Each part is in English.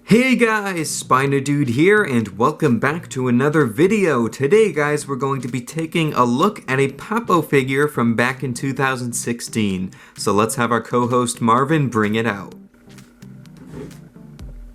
Hey guys, SpinoDude here and welcome back to another video. Today guys, we're going to be taking a look at a Papo figure from back in 2016. So let's have our co-host Marvin bring it out.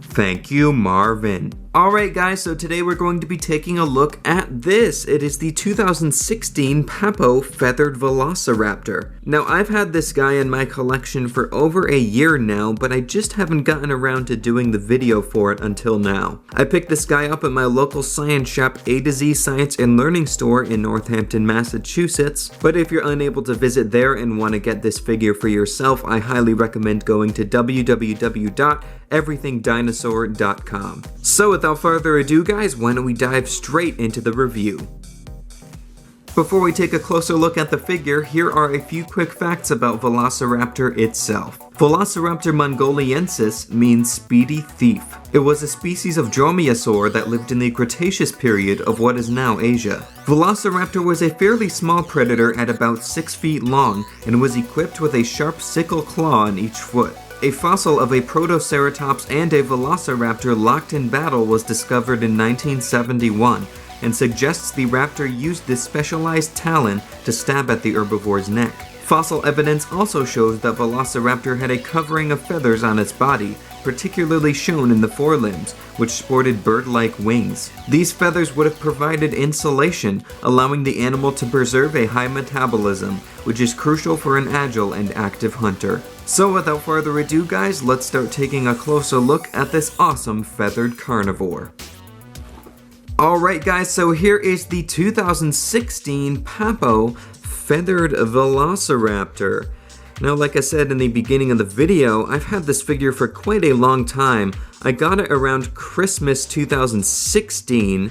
Thank you, Marvin. Alright guys, so today we're going to be taking a look at this. It is the 2016 Papo Feathered Velociraptor. Now I've had this guy in my collection for over a year now, but I just haven't gotten around to doing the video for it until now. I picked this guy up at my local science shop A to Z Science and Learning Store in Northampton, Massachusetts. But if you're unable to visit there and want to get this figure for yourself, I highly recommend going to www.everythingdinosaur.com. So without further ado guys, why don't we dive straight into the review. Before we take a closer look at the figure, here are a few quick facts about Velociraptor itself. Velociraptor mongoliensis means speedy thief. It was a species of dromaeosaur that lived in the Cretaceous period of what is now Asia. Velociraptor was a fairly small predator at about 6 feet long and was equipped with a sharp sickle claw on each foot. A fossil of a Protoceratops and a Velociraptor locked in battle was discovered in 1971 and suggests the raptor used this specialized talon to stab at the herbivore's neck. Fossil evidence also shows that Velociraptor had a covering of feathers on its body, particularly shown in the forelimbs, which sported bird-like wings. These feathers would have provided insulation, allowing the animal to preserve a high metabolism, which is crucial for an agile and active hunter. So without further ado guys, let's start taking a closer look at this awesome feathered carnivore. Alright guys, so here is the 2016 Papo Feathered Velociraptor. Now like I said in the beginning of the video, I've had this figure for quite a long time. I got it around Christmas 2016,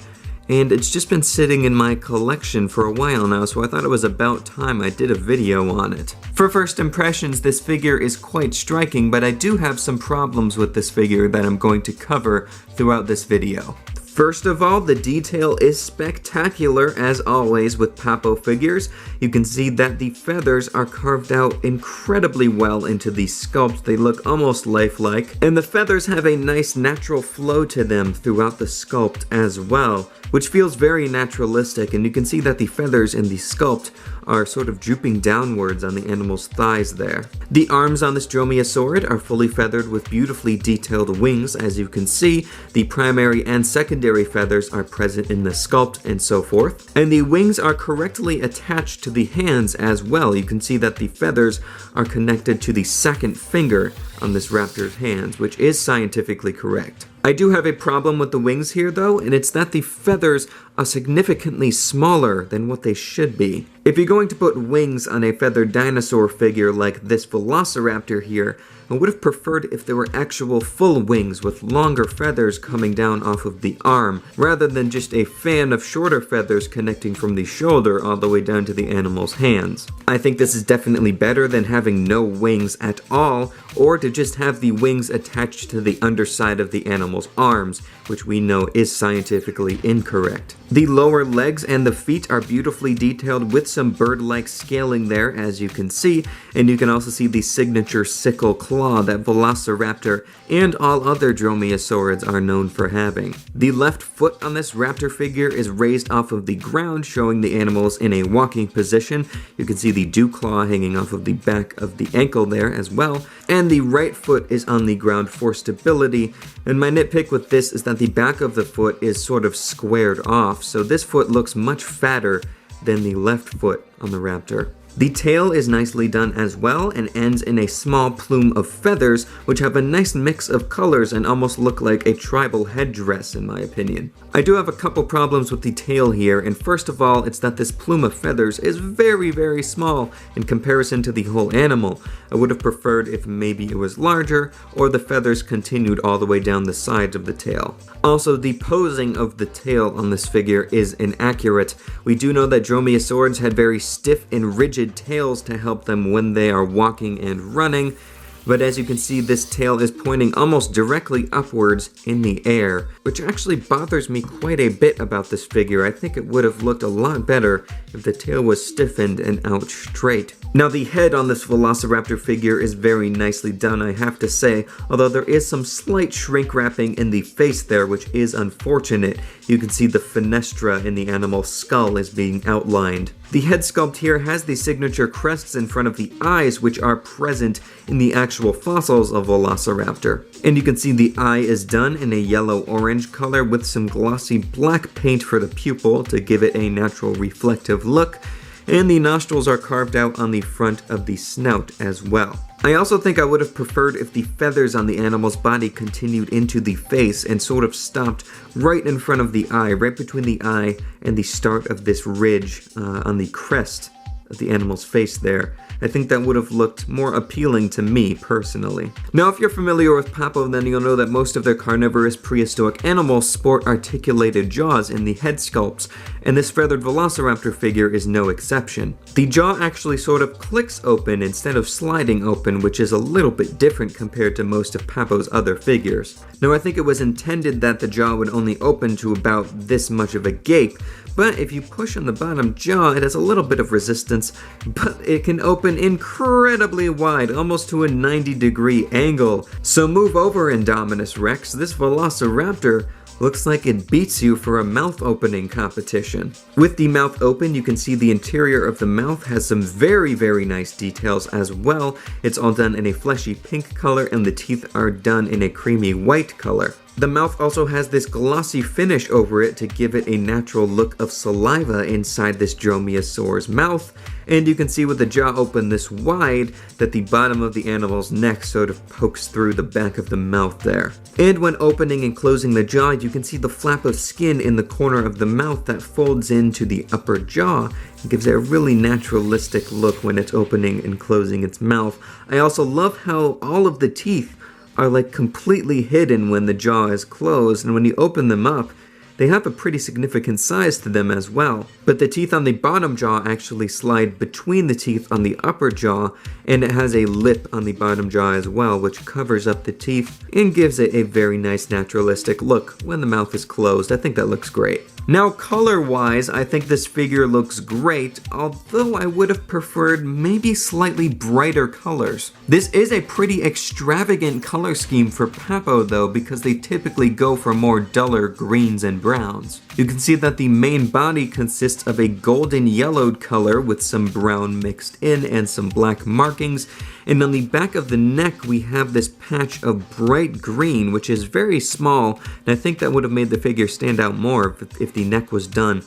and it's just been sitting in my collection for a while now, so I thought it was about time I did a video on it. For first impressions, this figure is quite striking, but I do have some problems with this figure that I'm going to cover throughout this video. First of all, the detail is spectacular as always with Papo figures. You can see that the feathers are carved out incredibly well into the sculpt. They look almost lifelike, and the feathers have a nice natural flow to them throughout the sculpt as well, which feels very naturalistic, and you can see that the feathers in the sculpt are sort of drooping downwards on the animal's thighs there. The arms on this dromaeosaurid are fully feathered with beautifully detailed wings, as you can see. The primary and secondary feathers are present in the sculpt and so forth. And the wings are correctly attached to the hands as well. You can see that the feathers are connected to the second finger on this raptor's hands, which is scientifically correct. I do have a problem with the wings here though, and it's that the feathers are significantly smaller than what they should be. If you're going to put wings on a feathered dinosaur figure like this Velociraptor here, I would have preferred if there were actual full wings with longer feathers coming down off of the arm, rather than just a fan of shorter feathers connecting from the shoulder all the way down to the animal's hands. I think this is definitely better than having no wings at all, or to just have the wings attached to the underside of the animal's arms, which we know is scientifically incorrect. The lower legs and the feet are beautifully detailed with some bird-like scaling there, as you can see, and you can also see the signature sickle claw that Velociraptor and all other dromaeosaurids are known for having. The left foot on this raptor figure is raised off of the ground, showing the animals in a walking position. You can see the dew claw hanging off of the back of the ankle there as well, and the right foot is on the ground for stability. And my nitpick with this is that the back of the foot is sort of squared off, so this foot looks much fatter than the left foot on the raptor. The tail is nicely done as well and ends in a small plume of feathers, which have a nice mix of colors and almost look like a tribal headdress in my opinion. I do have a couple problems with the tail here, and first of all, it's that this plume of feathers is very small in comparison to the whole animal. I would have preferred if maybe it was larger, or the feathers continued all the way down the sides of the tail. Also, the posing of the tail on this figure is inaccurate. We do know that dromaeosaurids had very stiff and rigid tails to help them when they are walking and running, But as you can see, this tail is pointing almost directly upwards in the air, which actually bothers me quite a bit about this figure. I think it would have looked a lot better if the tail was stiffened and out straight. Now the head on this Velociraptor figure is very nicely done, I have to say, although there is some slight shrink wrapping in the face there, which is unfortunate. You can see the fenestra in the animal's skull is being outlined. The head sculpt here has the signature crests in front of the eyes, which are present in the actual fossils of Velociraptor. And you can see the eye is done in a yellow-orange color with some glossy black paint for the pupil to give it a natural reflective look, and the nostrils are carved out on the front of the snout as well. I also think I would have preferred if the feathers on the animal's body continued into the face and sort of stopped right in front of the eye, right between the eye and the start of this ridge on the crest of the animal's face there. I think that would have looked more appealing to me personally. Now, if you're familiar with Papo, then you'll know that most of their carnivorous prehistoric animals sport articulated jaws in the head sculpts, and this feathered Velociraptor figure is no exception. The jaw actually sort of clicks open instead of sliding open, which is a little bit different compared to most of Papo's other figures. Now, I think it was intended that the jaw would only open to about this much of a gape, but if you push on the bottom jaw, it has a little bit of resistance, but it can open incredibly wide, almost to a 90-degree angle. So move over, Indominus Rex. This Velociraptor looks like it beats you for a mouth opening competition. With the mouth open, you can see the interior of the mouth has some very, very nice details as well. It's all done in a fleshy pink color, and the teeth are done in a creamy white color. The mouth also has this glossy finish over it to give it a natural look of saliva inside this Dromaeosaur's mouth, and you can see with the jaw open this wide that the bottom of the animal's neck sort of pokes through the back of the mouth there. And when opening and closing the jaw, you can see the flap of skin in the corner of the mouth that folds into the upper jaw and gives it a really naturalistic look when it's opening and closing its mouth. I also love how all of the teeth are like completely hidden when the jaw is closed, and when you open them up, they have a pretty significant size to them as well. But the teeth on the bottom jaw actually slide between the teeth on the upper jaw, and it has a lip on the bottom jaw as well, which covers up the teeth and gives it a very nice naturalistic look when the mouth is closed. I think that looks great. Now, color-wise, I think this figure looks great, although I would have preferred maybe slightly brighter colors. This is a pretty extravagant color scheme for Papo though, because they typically go for more duller greens and browns. You can see that the main body consists of a golden yellowed color with some brown mixed in and some black markings, and on the back of the neck we have this patch of bright green, which is very small, and I think that would have made the figure stand out more if the neck was done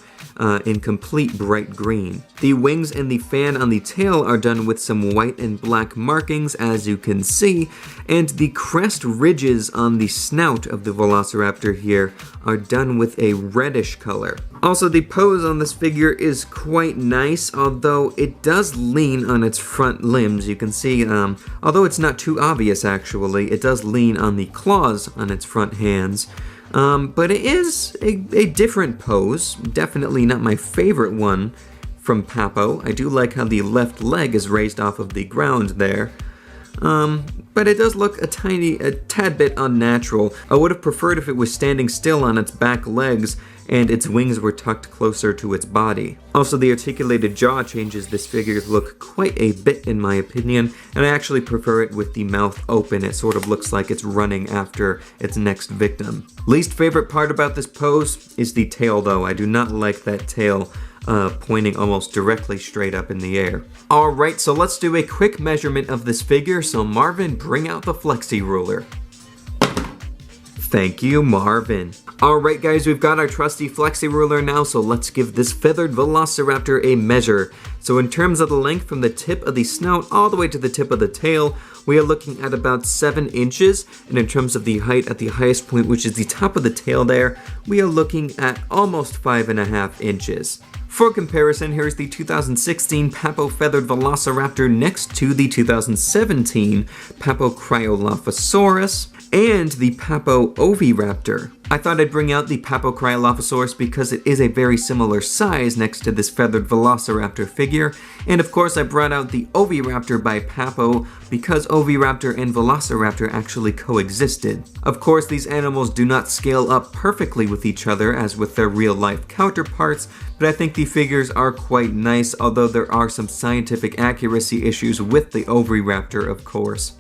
in complete bright green. The wings and the fan on the tail are done with some white and black markings, as you can see, and the crest ridges on the snout of the Velociraptor here are done with a reddish color. Also, the pose on this figure is quite nice, although it does lean on its front limbs. You can see, although it's not too obvious actually, it does lean on the claws on its front hands. But it is a different pose, definitely not my favorite one from Papo. I do like how the left leg is raised off of the ground there. But it does look a tad bit unnatural. I would have preferred if it was standing still on its back legs and its wings were tucked closer to its body. Also, the articulated jaw changes this figure's look quite a bit in my opinion, and I actually prefer it with the mouth open. It sort of looks like it's running after its next victim. Least favorite part about this pose is the tail though. I do not like that tail pointing almost directly straight up in the air. Alright, so let's do a quick measurement of this figure, so Marvin, bring out the flexi ruler. Thank you, Marvin. Alright guys, we've got our trusty flexi ruler now, so let's give this feathered Velociraptor a measure. So in terms of the length from the tip of the snout all the way to the tip of the tail, we are looking at about 7 inches, and in terms of the height at the highest point, which is the top of the tail there, we are looking at almost 5.5 inches. For comparison, here's the 2016 Papo Feathered Velociraptor next to the 2017 Papo Cryolophosaurus. and the Papo Oviraptor. I thought I'd bring out the Papo Cryolophosaurus because it is a very similar size next to this feathered Velociraptor figure, and of course I brought out the Oviraptor by Papo because Oviraptor and Velociraptor actually coexisted. Of course, these animals do not scale up perfectly with each other as with their real-life counterparts, but I think the figures are quite nice, although there are some scientific accuracy issues with the Oviraptor, of course.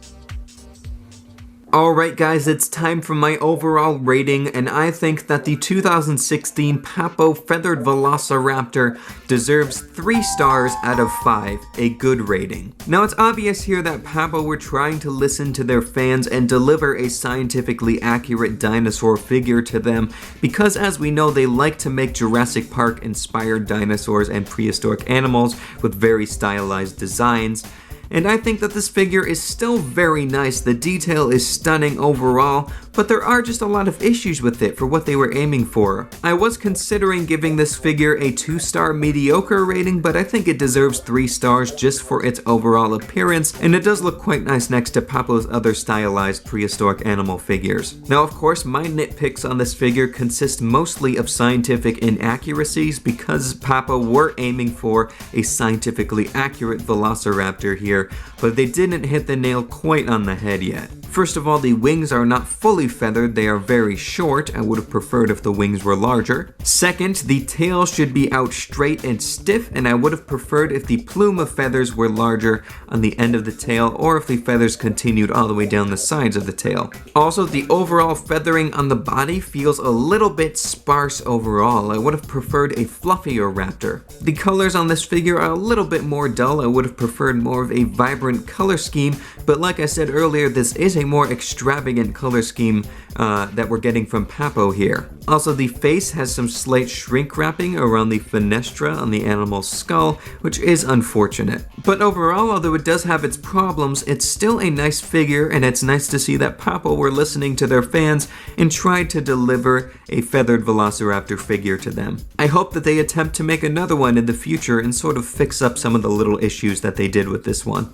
Alright guys, it's time for my overall rating, and I think that the 2016 Papo Feathered Velociraptor deserves 3 stars out of 5, a good rating. Now it's obvious here that Papo were trying to listen to their fans and deliver a scientifically accurate dinosaur figure to them, because as we know they like to make Jurassic Park inspired dinosaurs and prehistoric animals with very stylized designs. And I think that this figure is still very nice. The detail is stunning overall, but there are just a lot of issues with it for what they were aiming for. I was considering giving this figure a 2-star mediocre rating, but I think it deserves 3 stars just for its overall appearance, and it does look quite nice next to Papo's other stylized prehistoric animal figures. Now of course, my nitpicks on this figure consist mostly of scientific inaccuracies because Papo were aiming for a scientifically accurate Velociraptor here, but they didn't hit the nail quite on the head yet. First of all, the wings are not fully feathered, they are very short. I would have preferred if the wings were larger. Second, the tail should be out straight and stiff, and I would have preferred if the plume of feathers were larger on the end of the tail, or if the feathers continued all the way down the sides of the tail. Also, the overall feathering on the body feels a little bit sparse overall. I would have preferred a fluffier raptor. The colors on this figure are a little bit more dull. I would have preferred more of a vibrant color scheme, but like I said earlier, this is a more extravagant color scheme that we're getting from Papo here. Also, the face has some slight shrink wrapping around the fenestra on the animal's skull, which is unfortunate. But overall, although it does have its problems, it's still a nice figure, and it's nice to see that Papo were listening to their fans and tried to deliver a feathered Velociraptor figure to them. I hope that they attempt to make another one in the future and sort of fix up some of the little issues that they did with this one.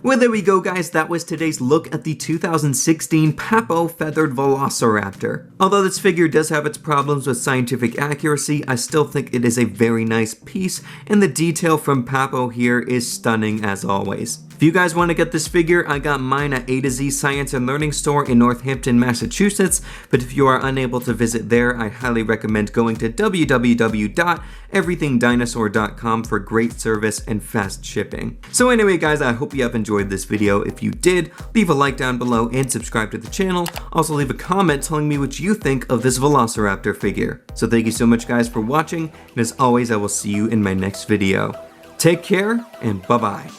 Well, there we go guys, that was today's look at the 2016 Papo Feathered Velociraptor. Although this figure does have its problems with scientific accuracy, I still think it is a very nice piece, and the detail from Papo here is stunning as always. If you guys want to get this figure, I got mine at A to Z Science and Learning Store in Northampton, Massachusetts, but if you are unable to visit there, I highly recommend going to www.everythingdinosaur.com for great service and fast shipping. So anyway guys, I hope you have enjoyed this video. If you did, leave a like down below and subscribe to the channel. Also leave a comment telling me what you think of this Velociraptor figure. So thank you so much guys for watching, and as always I will see you in my next video. Take care, and bye bye.